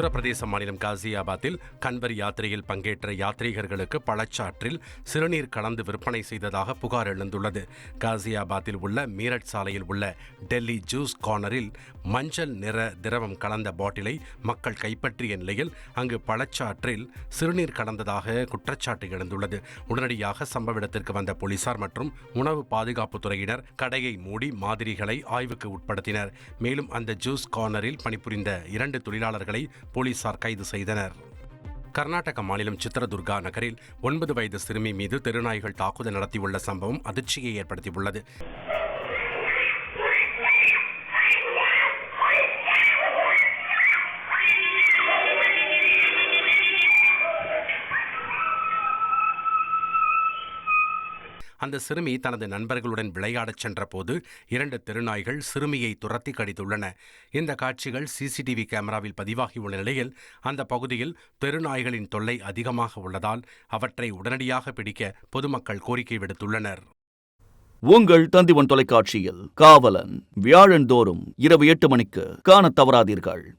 உத்தரப்பிரதேச மாநிலம் காசியாபாத்தில் கன்வர் யாத்திரையில் பங்கேற்ற யாத்ரீகர்களுக்கு பழச்சாற்றில் சிறுநீர் கலந்து விற்பனை செய்ததாக புகார் எழுந்துள்ளது. காசியாபாத்தில் உள்ள மீரட் சாலையில் உள்ள டெல்லி ஜூஸ் கார்னரில் மஞ்சள் நிற திரவம் கலந்த பாட்டிலை மக்கள் கைப்பற்றிய நிலையில் அங்கு பழச்சாற்றில் சிறுநீர் கலந்ததாக குற்றச்சாட்டு எழுந்துள்ளது. உடனடியாக சம்பவ இடத்திற்கு வந்த போலீசார் மற்றும் உணவு பாதுகாப்புத் துறையினர் கடையை மூடி மாதிரிகளை ஆய்வுக்கு உட்படுத்தினர். மேலும் அந்த ஜூஸ் கார்னரில் பணிபுரிந்த 2 தொழிலாளர்களை போலீசார் கைது செய்தனர். கர்நாடக மாநிலம் சித்ரதுர்கா நகரில் 9 வயது சிறுமி மீது தெருநாய்கள் தாக்குதல் நடத்தியுள்ள சம்பவம் அதிர்ச்சியை ஏற்படுத்தியுள்ளது. அந்த சிறுமி தனது நண்பர்களுடன் விளையாடச் சென்ற போது 2 தெருநாய்கள் சிறுமியை துரத்தி கடித்துள்ளன. இந்த காட்சிகள் சிசிடிவி கேமராவில் பதிவாகியுள்ள நிலையில் அந்த பகுதியில் தெருநாய்களின் தொல்லை அதிகமாக உள்ளதால் அவற்றை உடனடியாக பிடிக்க பொதுமக்கள் கோரிக்கை விடுத்துள்ளனர். உங்கள் தந்திவன் தொலைக்காட்சியில் காவலன் வியாழந்தோறும் இரவு 8 மணிக்கு காணத் தவறாதீர்கள்.